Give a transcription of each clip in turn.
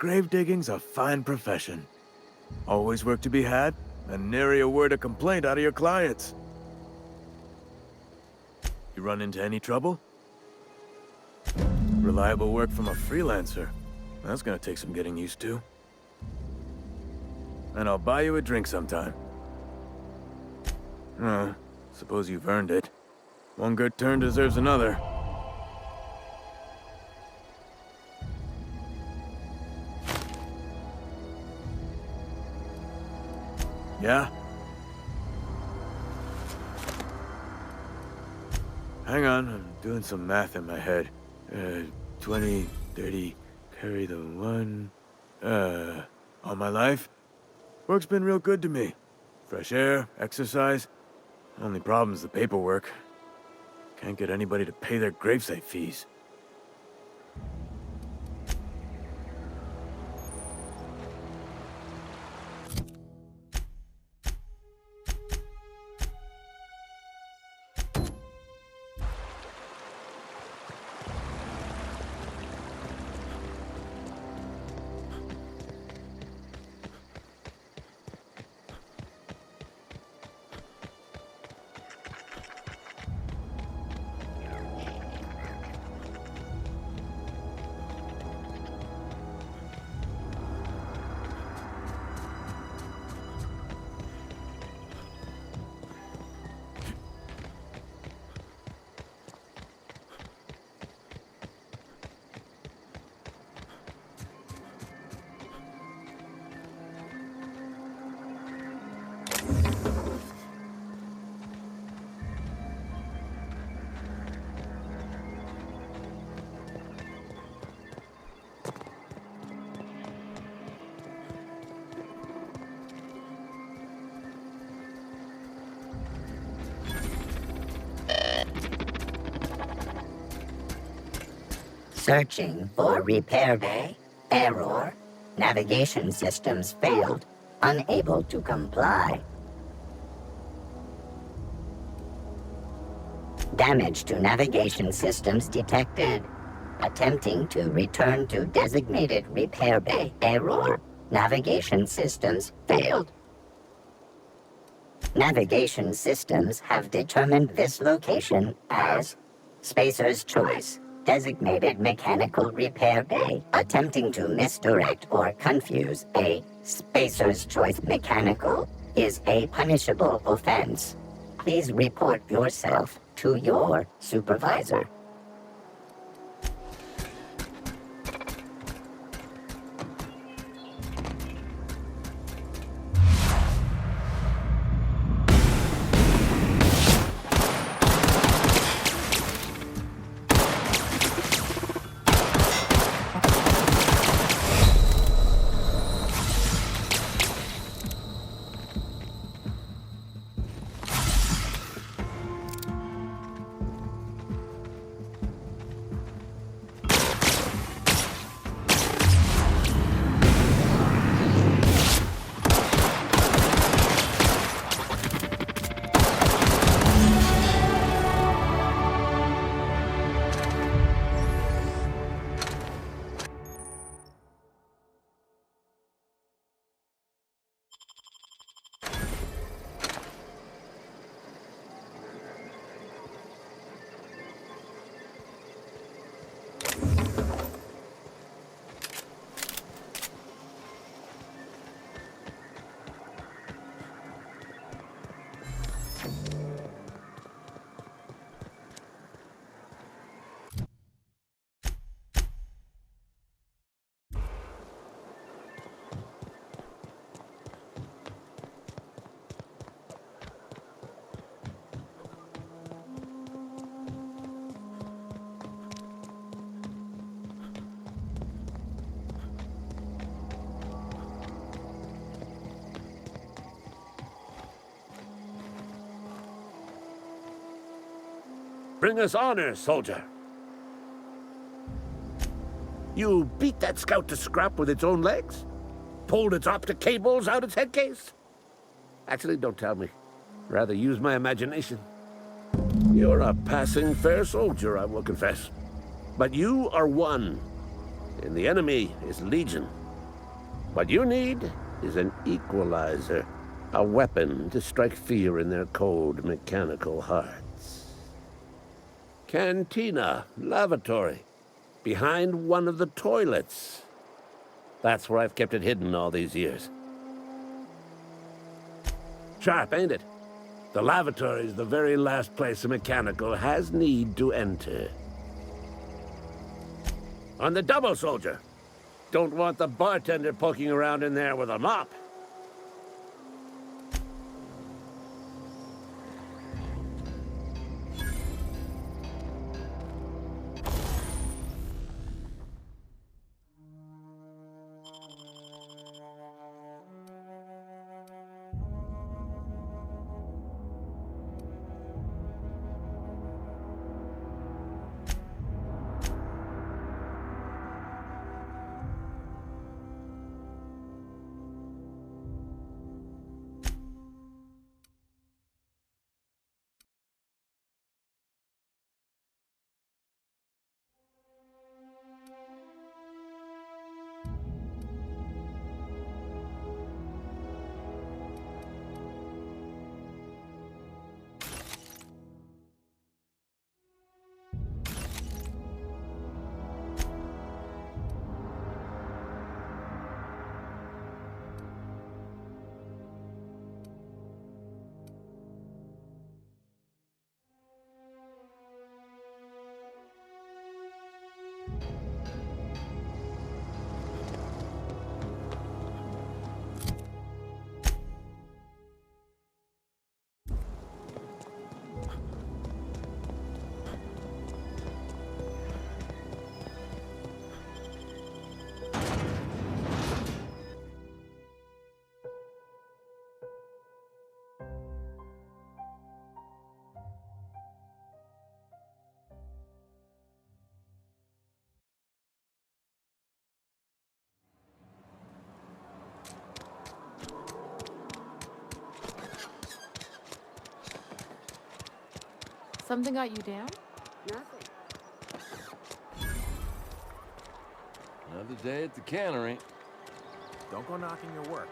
grave digging's a fine profession. Always work to be had, and nary a word of complaint out of your clients. You run into any trouble? Reliable work from a freelancer. That's gonna take some getting used to. And I'll buy you a drink sometime. Suppose you've earned it. One good turn deserves another. Yeah? Hang on, I'm doing some math in my head. 20, 30, carry the 1... all my life? Work's been real good to me. Fresh air, exercise. Only problem's the paperwork. Can't get anybody to pay their gravesite fees. Searching for repair bay. Error. Navigation systems failed. Unable to comply. Damage to navigation systems detected. Attempting to return to designated repair bay. Error. Navigation systems failed. Navigation systems have determined this location as Spacer's Choice. Designated mechanical repair bay. Attempting to misdirect or confuse a Spacer's Choice mechanical is a punishable offense. Please report yourself to your supervisor. Bring us honor, soldier. You beat that scout to scrap with its own legs? Pulled its optic cables out its head case? Actually, don't tell me. Rather use my imagination. You're a passing fair soldier, I will confess. But you are one, and the enemy is legion. What you need is an equalizer. A weapon to strike fear in their cold, mechanical hearts. Cantina, lavatory, behind one of the toilets. That's where I've kept it hidden all these years. Sharp, ain't it? The lavatory is the very last place a mechanical has need to enter. On the double, soldier. Don't want the bartender poking around in there with a mop. Something got you down? Nothing. Another day at the cannery. Don't go knocking your work.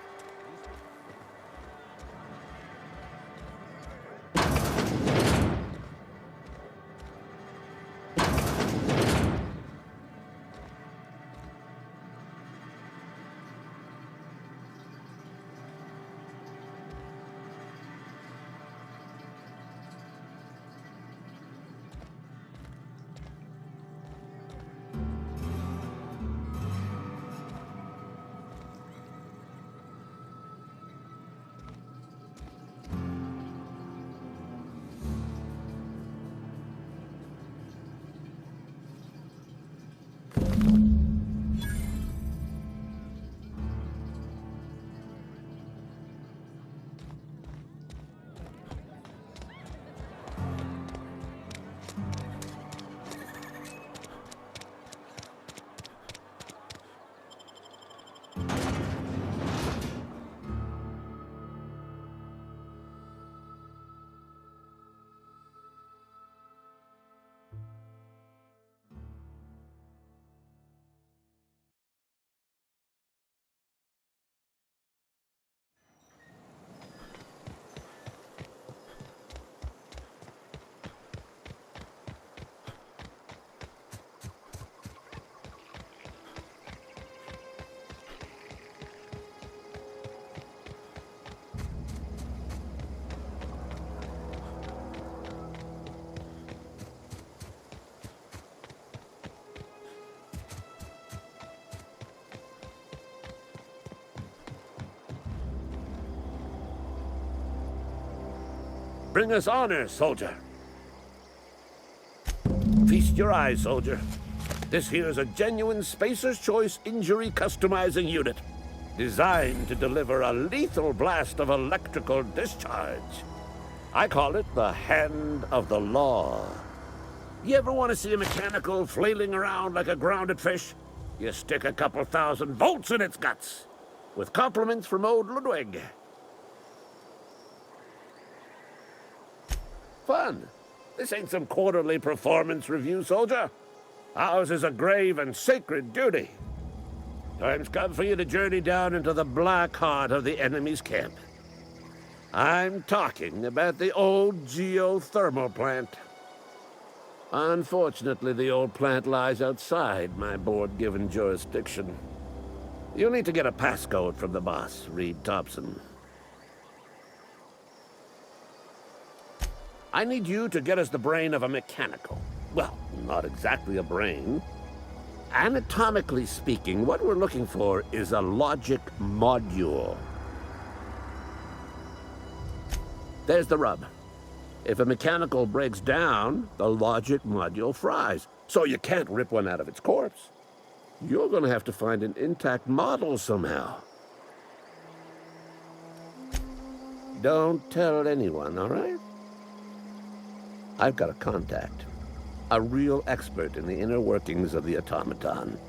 Bring us honor, soldier. Feast your eyes, soldier. This here's a genuine Spacer's Choice injury customizing unit, designed to deliver a lethal blast of electrical discharge. I call it the Hand of the Law. You ever want to see a mechanical flailing around like a grounded fish? You stick a couple thousand volts in its guts. With compliments from old Ludwig. Fun. This ain't some quarterly performance review, soldier. Ours is a grave and sacred duty. Time's come for you to journey down into the black heart of the enemy's camp. I'm talking about the old geothermal plant. Unfortunately, the old plant lies outside my board-given jurisdiction. You'll need to get a passcode from the boss, Reed Thompson. I need you to get us the brain of a mechanical. Well, not exactly a brain. Anatomically speaking, what we're looking for is a logic module. There's the rub. If a mechanical breaks down, the logic module fries. So you can't rip one out of its corpse. You're going to have to find an intact model somehow. Don't tell anyone, all right? I've got a contact. A real expert in the inner workings of the automaton.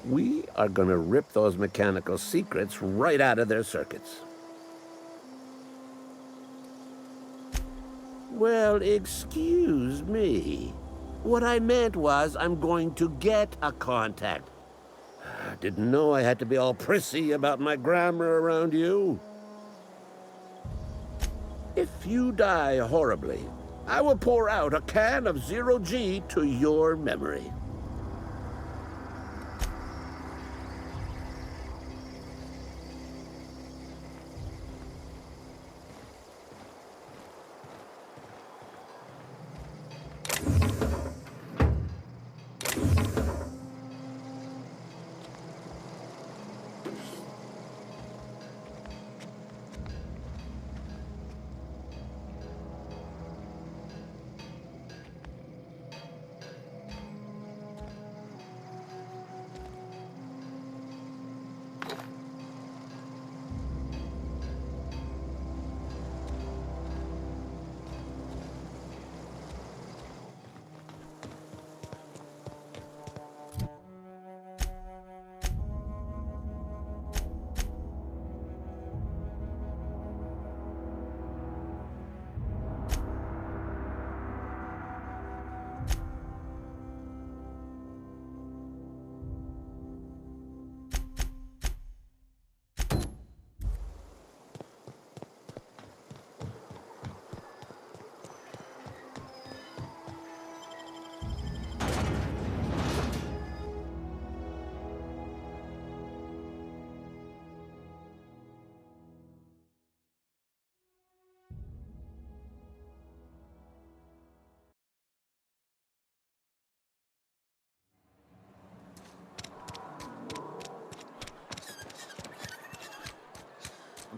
We are going to rip those mechanical secrets right out of their circuits. Well, excuse me. What I meant was I'm going to get a contact. I didn't know I had to be all prissy about my grammar around you. If you die horribly, I will pour out a can of 0G to your memory.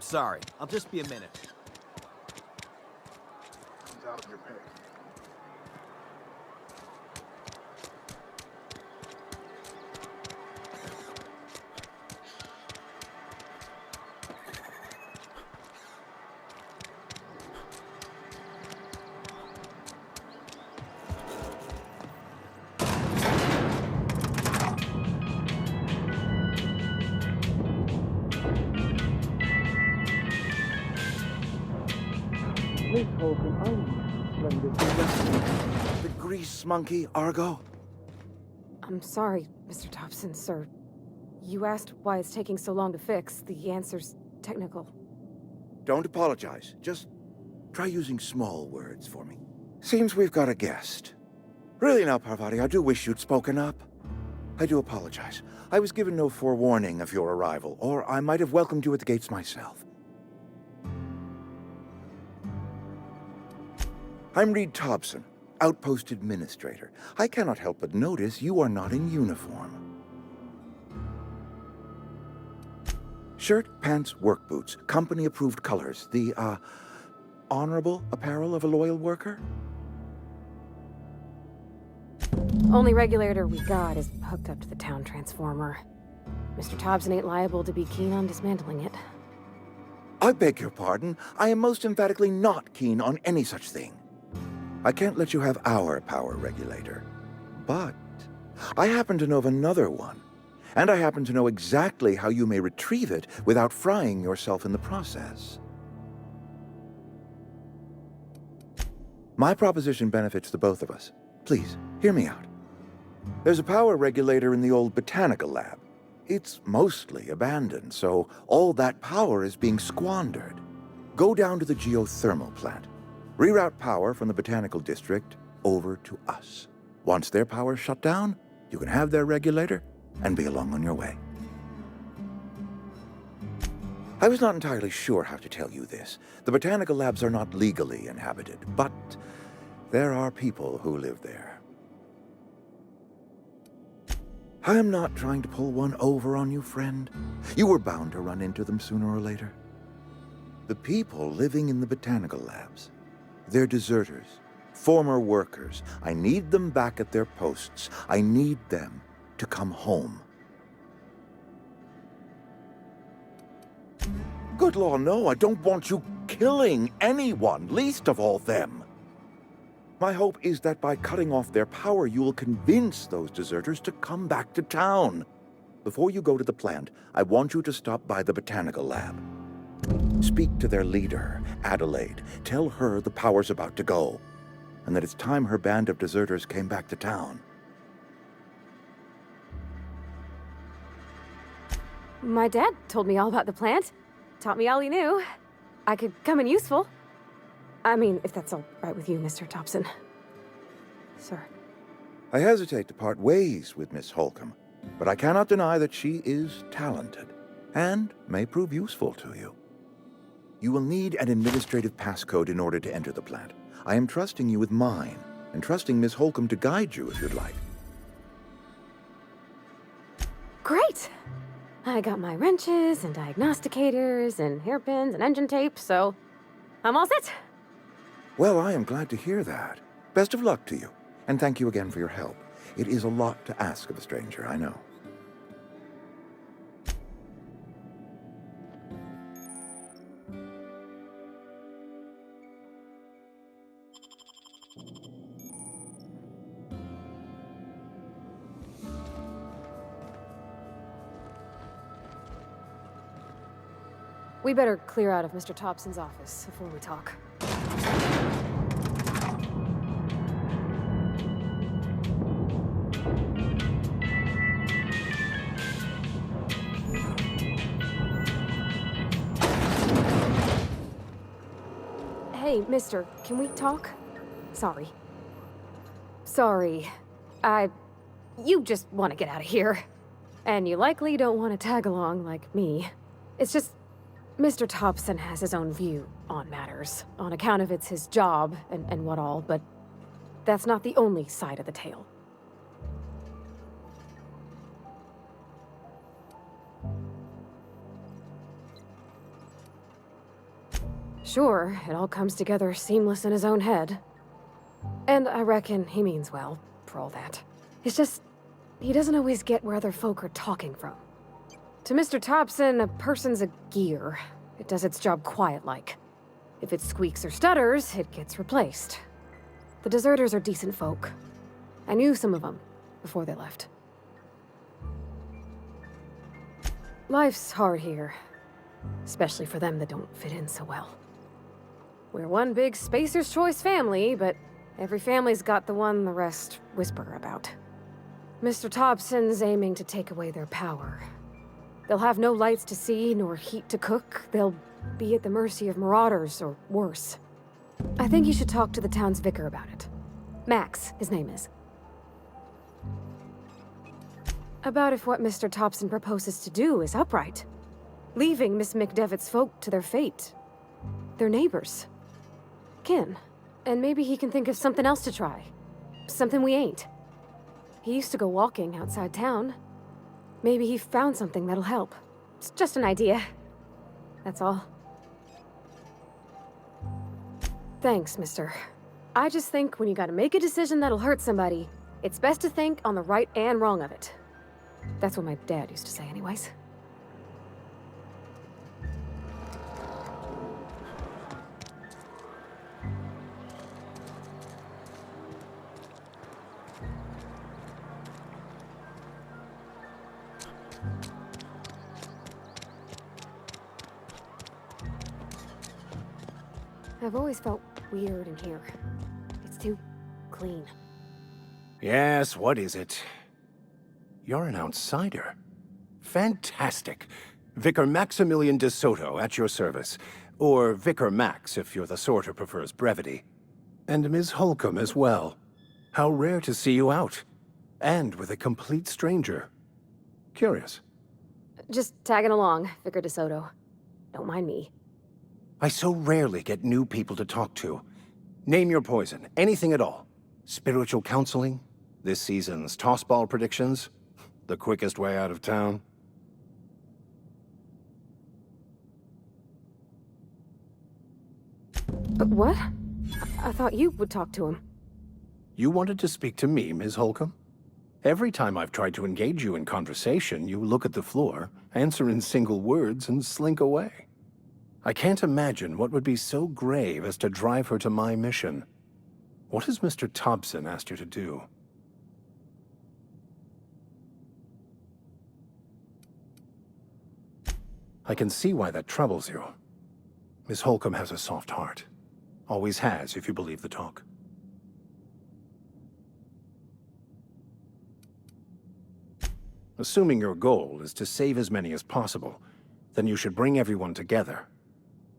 I'm sorry. I'll just be a minute. He's out of your pay. The grease monkey, Argo? I'm sorry, Mr. Thompson, sir. You asked why it's taking so long to fix. The answer's technical. Don't apologize. Just try using small words for me. Seems we've got a guest. Really now, Parvati, I do wish you'd spoken up. I do apologize. I was given no forewarning of your arrival, or I might have welcomed you at the gates myself. I'm Reed Thompson, Outpost Administrator. I cannot help but notice you are not in uniform. Shirt, pants, work boots, company-approved colors. The, honorable apparel of a loyal worker? Only regulator we got is hooked up to the town transformer. Mr. Thompson ain't liable to be keen on dismantling it. I beg your pardon. I am most emphatically not keen on any such thing. I can't let you have our power regulator. But I happen to know of another one. And I happen to know exactly how you may retrieve it without frying yourself in the process. My proposition benefits the both of us. Please, hear me out. There's a power regulator in the old botanical lab. It's mostly abandoned, so all that power is being squandered. Go down to the geothermal plant. Reroute power from the Botanical District over to us. Once their power's shut down, you can have their regulator and be along on your way. I was not entirely sure how to tell you this. The botanical labs are not legally inhabited, but there are people who live there. I am not trying to pull one over on you, friend. You were bound to run into them sooner or later. The people living in the botanical labs, they're deserters, former workers. I need them back at their posts. I need them to come home. Good law, no, I don't want you killing anyone, least of all them. My hope is that by cutting off their power, you will convince those deserters to come back to town. Before you go to the plant, I want you to stop by the botanical lab. Speak to their leader, Adelaide. Tell her the power's about to go, and that it's time her band of deserters came back to town. My dad told me all about the plant. Taught me all he knew. I could come in useful. I mean, if that's all right with you, Mr. Thompson. Sir. I hesitate to part ways with Miss Holcomb, but I cannot deny that she is talented and may prove useful to you. You will need an administrative passcode in order to enter the plant. I am trusting you with mine, and trusting Miss Holcomb to guide you if you'd like. Great! I got my wrenches and diagnosticators and hairpins and engine tape, so I'm all set. Well, I am glad to hear that. Best of luck to you, and thank you again for your help. It is a lot to ask of a stranger, I know. We better clear out of Mr. Thompson's office before we talk. Hey, mister, can we talk? Sorry. You just want to get out of here. And you likely don't want to tag along like me. It's just, Mr. Thompson has his own view on matters, on account of it's his job and what all, but that's not the only side of the tale. Sure, it all comes together seamless in his own head. And I reckon he means well, for all that. It's just, he doesn't always get where other folk are talking from. To Mr. Thompson, a person's a gear. It does its job quiet-like. If it squeaks or stutters, it gets replaced. The deserters are decent folk. I knew some of them before they left. Life's hard here, especially for them that don't fit in so well. We're one big Spacer's Choice family, but every family's got the one the rest whisper about. Mr. Thompson's aiming to take away their power. They'll have no lights to see, nor heat to cook. They'll be at the mercy of marauders, or worse. I think you should talk to the town's vicar about it. Max, his name is. About if what Mr. Thompson proposes to do is upright. Leaving Miss McDevitt's folk to their fate. Their neighbors. Kin. And maybe he can think of something else to try. Something we ain't. He used to go walking outside town. Maybe he found something that'll help. It's just an idea. That's all. Thanks, mister. I just think when you gotta make a decision that'll hurt somebody, it's best to think on the right and wrong of it. That's what my dad used to say anyways. I've always felt weird in here. It's too clean. Yes, what is it? You're an outsider. Fantastic. Vicar Maximilian de Soto at your service. Or Vicar Max if you're the sort who prefers brevity. And Ms. Holcomb as well. How rare to see you out. And with a complete stranger. Curious. Just tagging along, Vicar DeSoto. Don't mind me. I so rarely get new people to talk to. Name your poison, anything at all. Spiritual counseling? This season's tossball predictions? The quickest way out of town? But what? I thought you would talk to him. You wanted to speak to me, Ms. Holcomb? Every time I've tried to engage you in conversation, you look at the floor, answer in single words, and slink away. I can't imagine what would be so grave as to drive her to my mission. What has Mr. Thompson asked you to do? I can see why that troubles you. Miss Holcomb has a soft heart. Always has, if you believe the talk. Assuming your goal is to save as many as possible, then you should bring everyone together.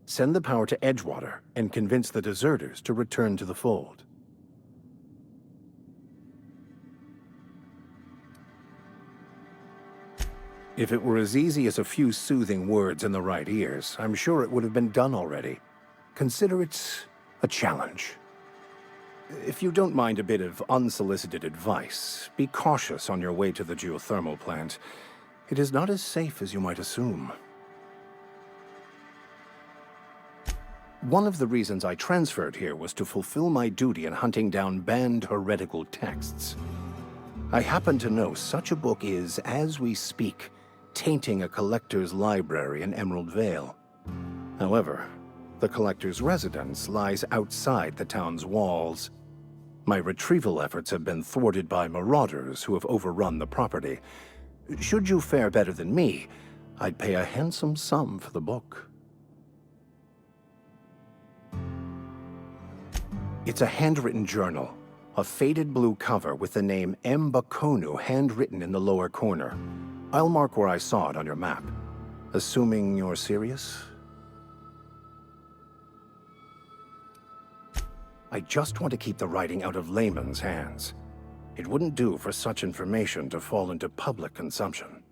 Send the power to Edgewater and convince the deserters to return to the fold. If it were as easy as a few soothing words in the right ears, I'm sure it would have been done already. Consider it a challenge. If you don't mind a bit of unsolicited advice, be cautious on your way to the geothermal plant. It is not as safe as you might assume. One of the reasons I transferred here was to fulfill my duty in hunting down banned heretical texts. I happen to know such a book is, as we speak, tainting a collector's library in Emerald Vale. However, the collector's residence lies outside the town's walls. My retrieval efforts have been thwarted by marauders who have overrun the property. Should you fare better than me, I'd pay a handsome sum for the book. It's a handwritten journal, a faded blue cover with the name M. Bakonu handwritten in the lower corner. I'll mark where I saw it on your map. Assuming you're serious? I just want to keep the writing out of layman's hands. It wouldn't do for such information to fall into public consumption.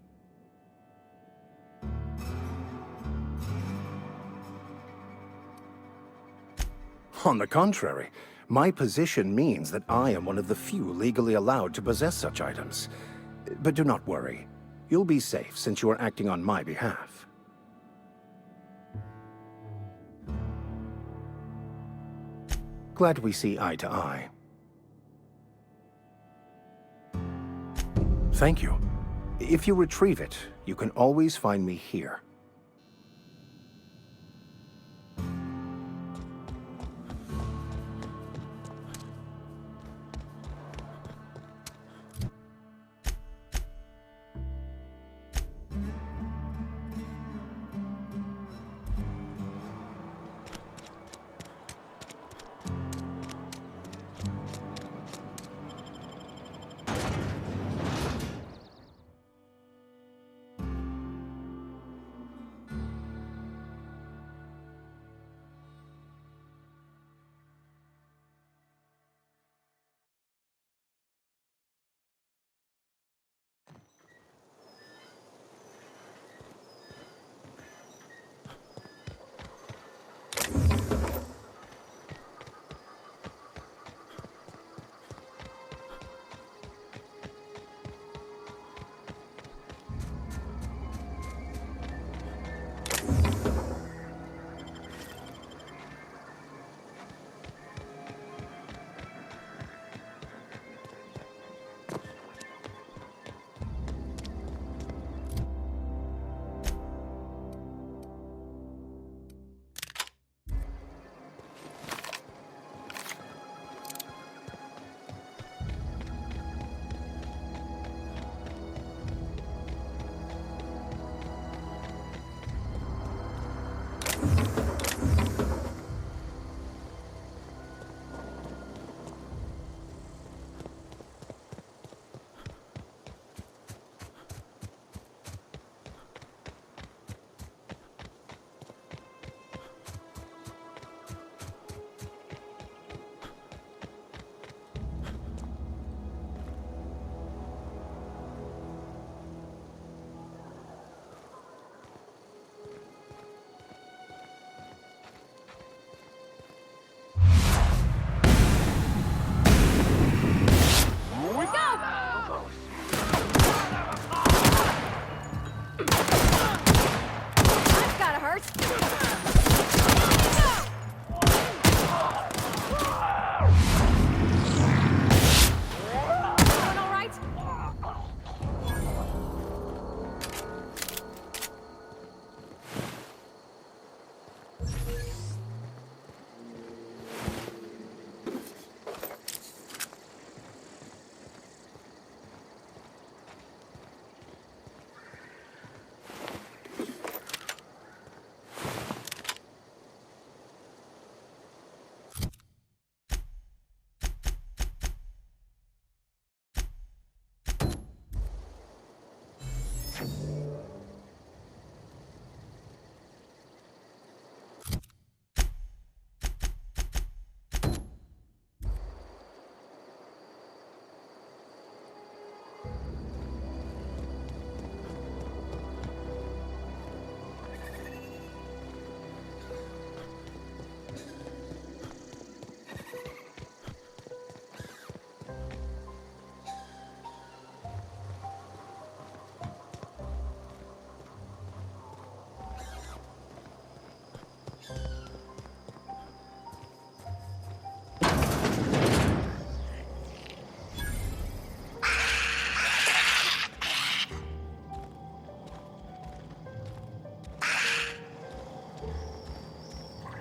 On the contrary, my position means that I am one of the few legally allowed to possess such items. But do not worry. You'll be safe since you are acting on my behalf. Glad we see eye to eye. Thank you. If you retrieve it, you can always find me here. Everyone all right?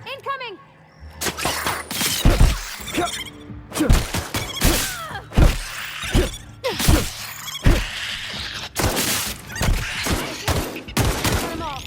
Incoming! Turn 'em off.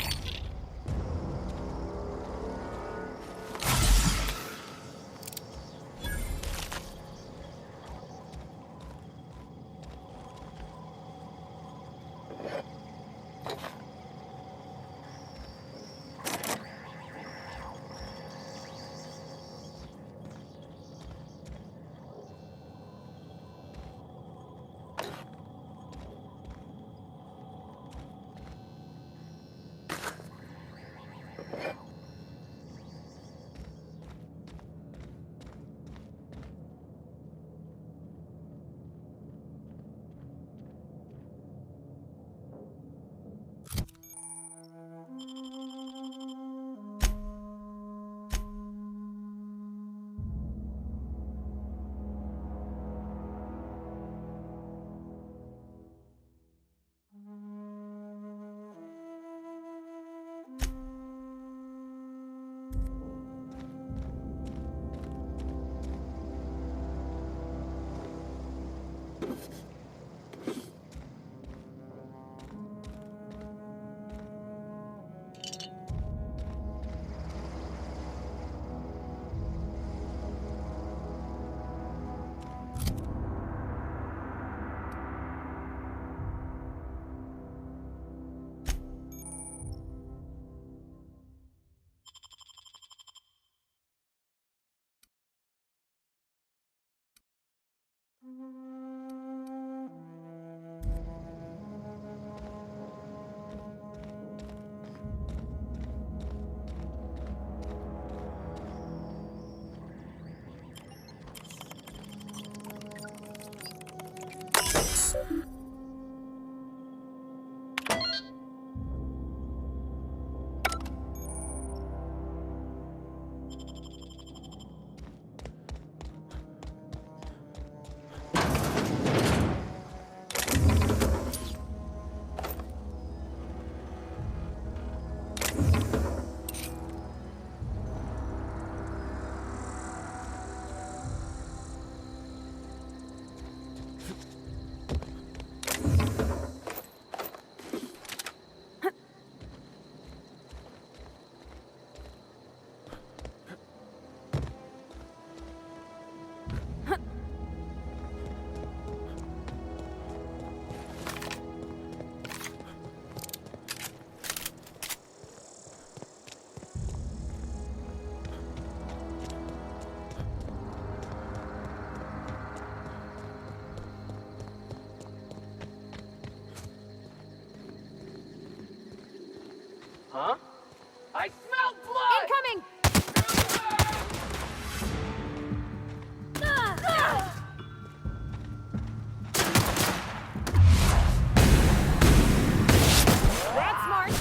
Huh? I smell blood! Incoming! That's smart.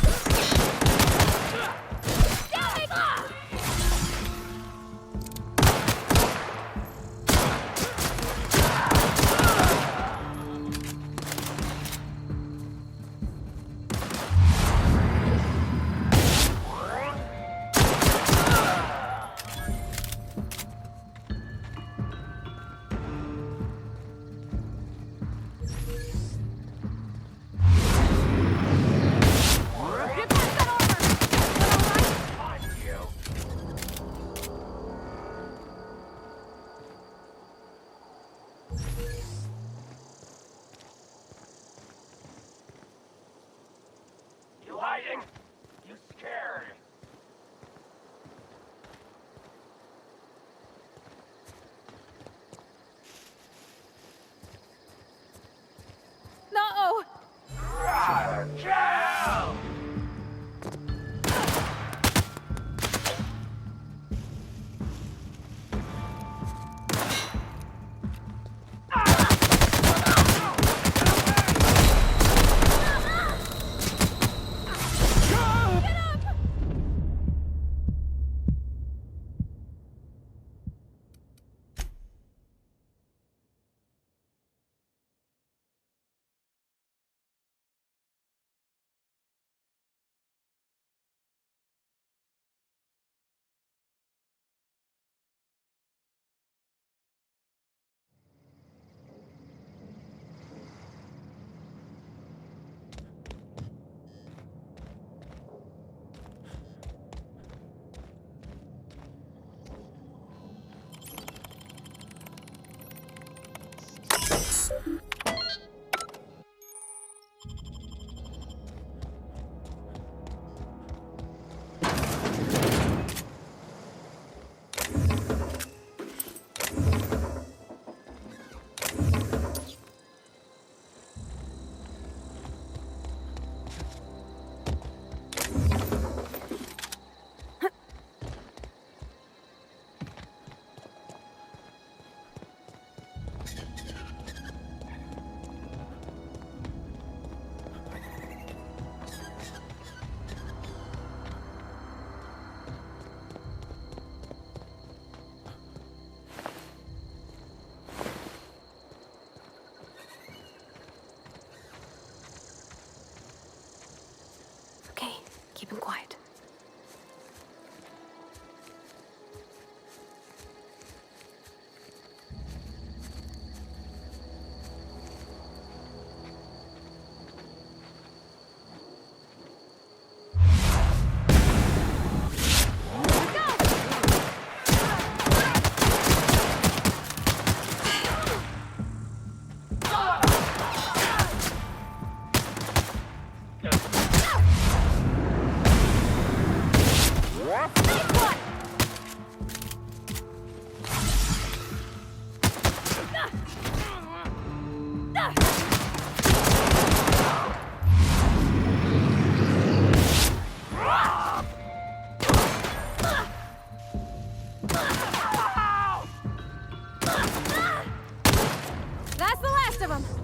keep him quiet. That's the last of them!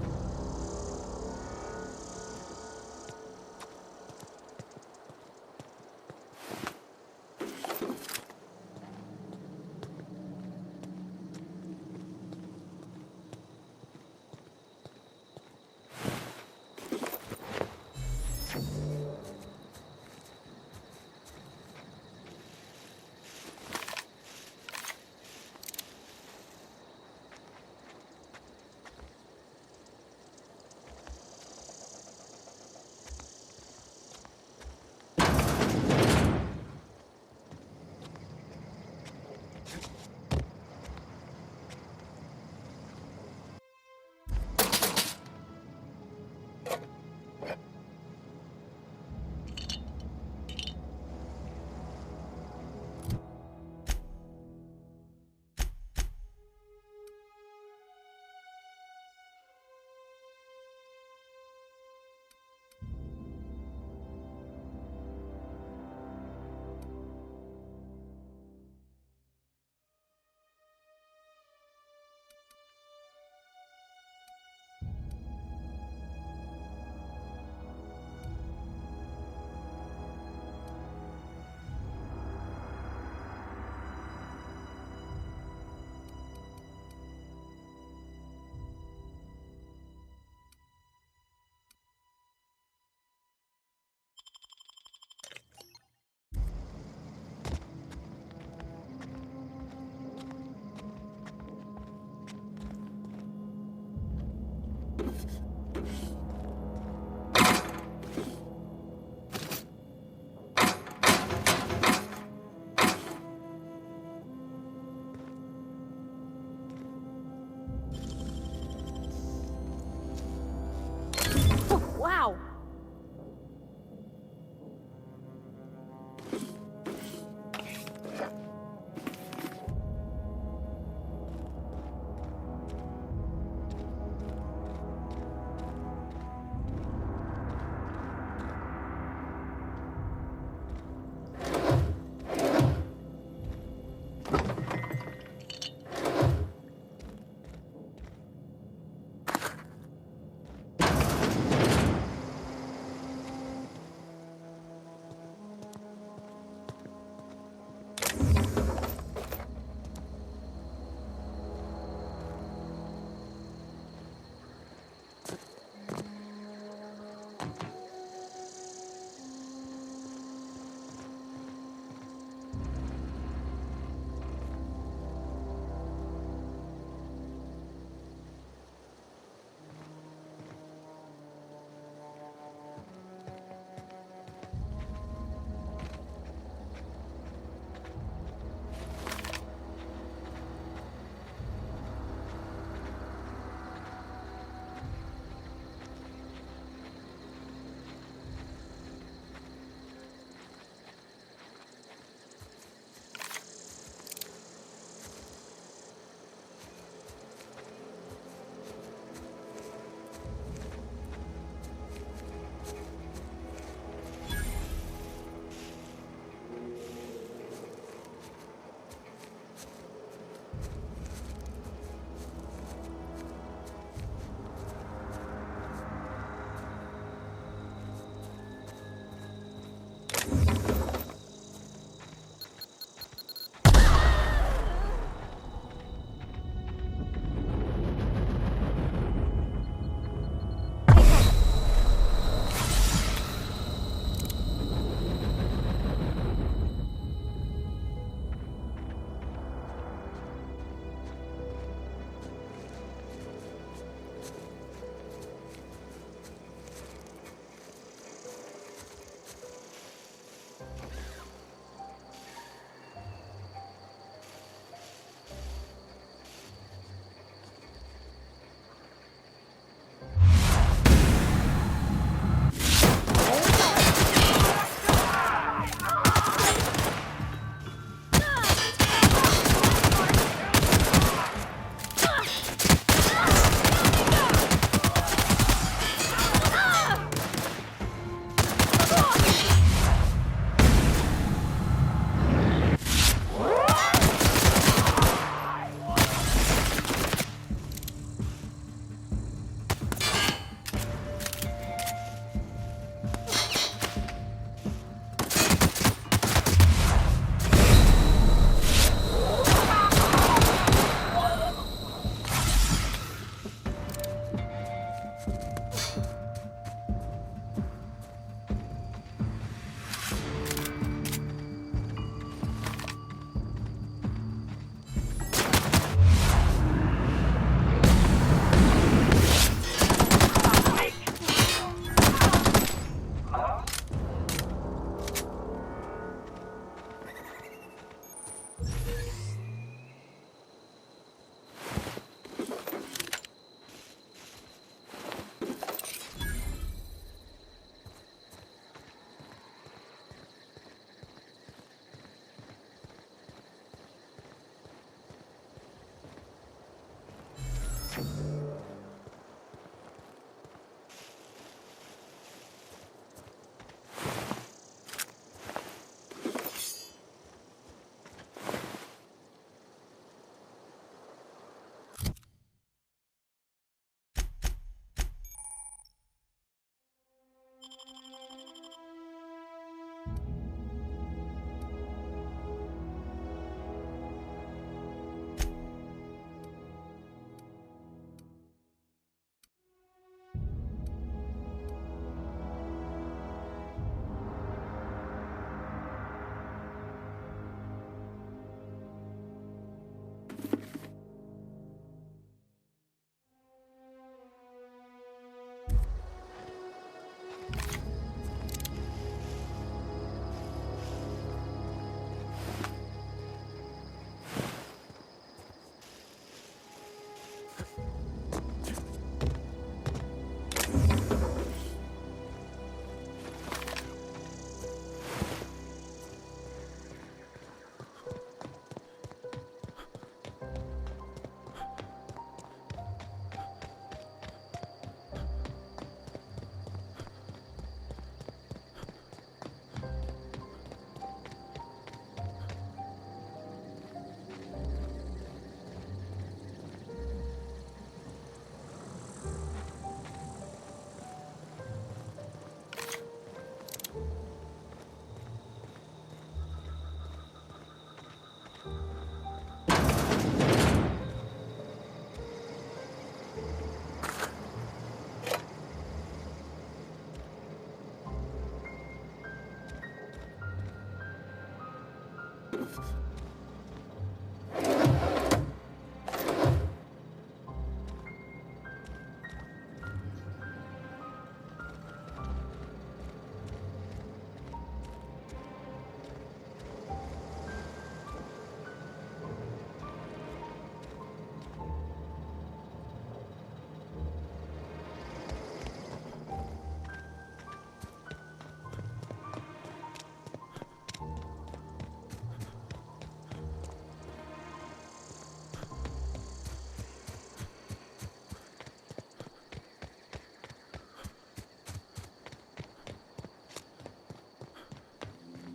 Wow!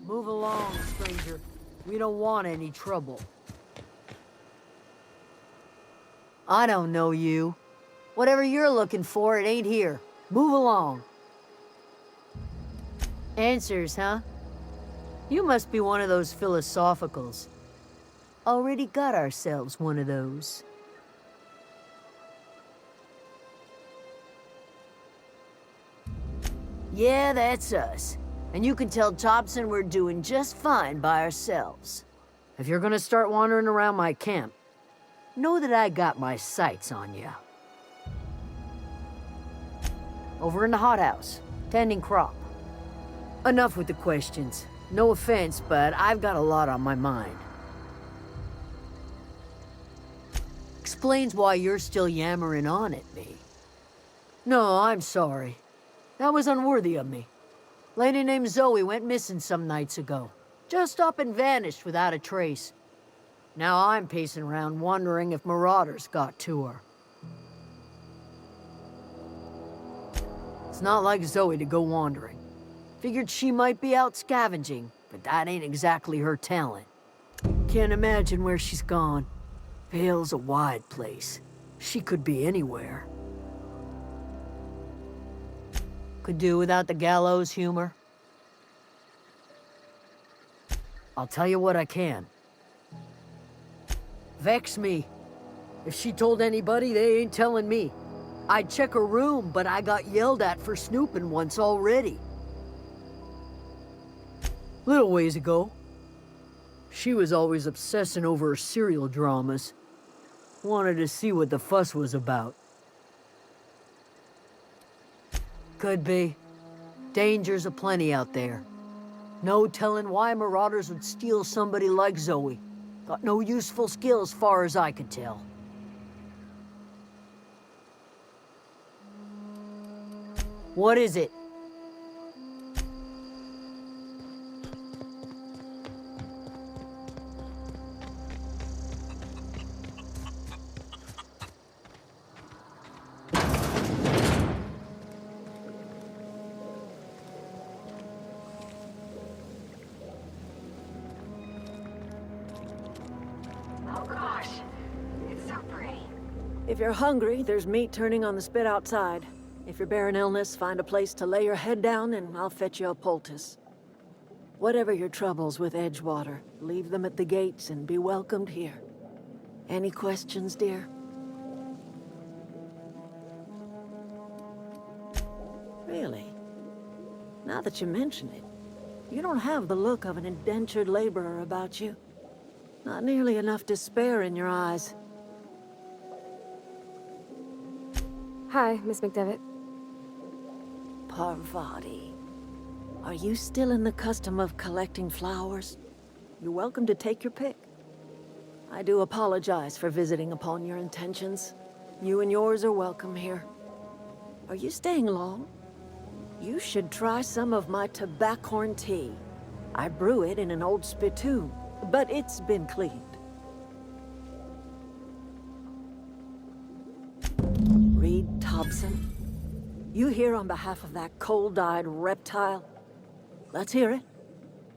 Move along, stranger. We don't want any trouble. I don't know you. Whatever you're looking for, it ain't here. Move along. Answers, huh? You must be one of those philosophicals. Already got ourselves one of those. Yeah, that's us. And you can tell Thompson we're doing just fine by ourselves. If you're gonna start wandering around my camp, know that I got my sights on you. Over in the hothouse, tending crop. Enough with the questions. No offense, but I've got a lot on my mind. Explains why you're still yammering on at me. No, I'm sorry. That was unworthy of me. Lady named Zoe went missing some nights ago. Just up and vanished without a trace. Now I'm pacing around wondering if marauders got to her. It's not like Zoe to go wandering. Figured she might be out scavenging, but that ain't exactly her talent. Can't imagine where she's gone. Vale's a wide place. She could be anywhere. Could do without the gallows humor. I'll tell you what I can. Vex me. If she told anybody, they ain't telling me. I'd check her room, but I got yelled at for snooping once already. Little ways ago. She was always obsessing over her serial dramas. Wanted to see what the fuss was about. Could be. Dangers aplenty out there. No telling why marauders would steal somebody like Zoe. Got no useful skills far as I could tell. What is it? If you're hungry, there's meat turning on the spit outside. If you're bearing illness, find a place to lay your head down and I'll fetch you a poultice. Whatever your troubles with Edgewater, leave them at the gates and be welcomed here. Any questions, dear? Really? Now that you mention it, you don't have the look of an indentured laborer about you. Not nearly enough despair in your eyes. Hi, Miss McDevitt. Parvati. Are you still in the custom of collecting flowers? You're welcome to take your pick. I do apologize for visiting upon your intentions. You and yours are welcome here. Are you staying long? You should try some of my tobaccorn tea. I brew it in an old spittoon, but it's been cleaned. Reed Thompson? You here on behalf of that cold-eyed reptile? Let's hear it.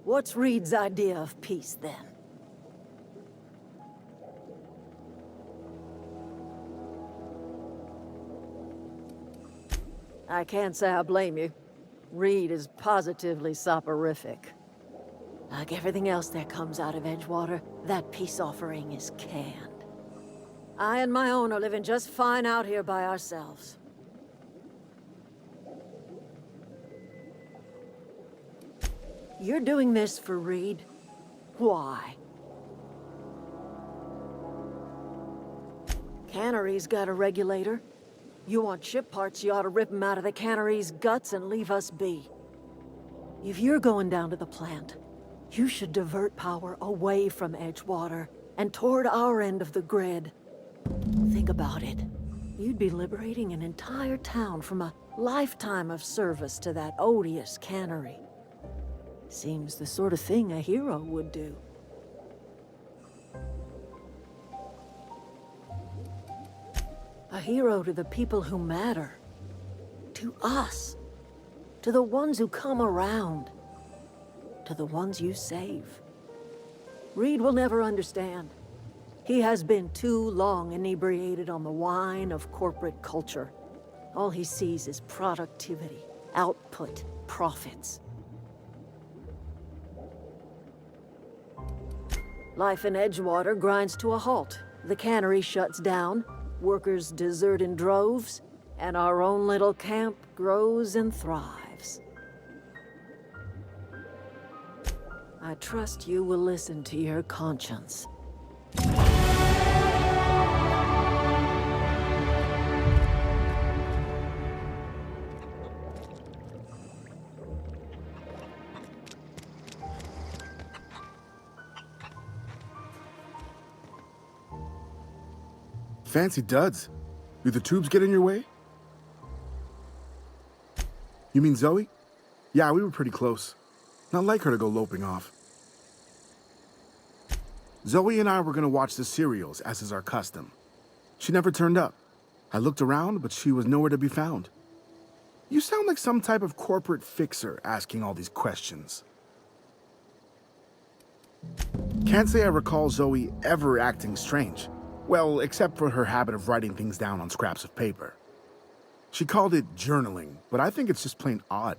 What's Reed's idea of peace, then? I can't say I blame you. Reed is positively soporific. Like everything else that comes out of Edgewater, that peace offering is canned. I and my own are living just fine out here by ourselves. You're doing this for Reed? Why? Cannery's got a regulator. You want ship parts, you ought to rip 'em out of the cannery's guts and leave us be. If you're going down to the plant, you should divert power away from Edgewater and toward our end of the grid. Think about it. You'd be liberating an entire town from a lifetime of service to that odious cannery. Seems the sort of thing a hero would do. A hero to the people who matter. To us. To the ones who come around. To the ones you save. Reed will never understand. He has been too long inebriated on the wine of corporate culture. All he sees is productivity, output, profits. Life in Edgewater grinds to a halt. The cannery shuts down, workers desert in droves, and our own little camp grows and thrives. I trust you will listen to your conscience. Fancy duds. Do the tubes get in your way? You mean Zoe? Yeah, we were pretty close. Not like her to go loping off. Zoe and I were gonna watch the serials, as is our custom. She never turned up. I looked around, but she was nowhere to be found. You sound like some type of corporate fixer asking all these questions. Can't say I recall Zoe ever acting strange. Well, except for her habit of writing things down on scraps of paper. She called it journaling, but I think it's just plain odd.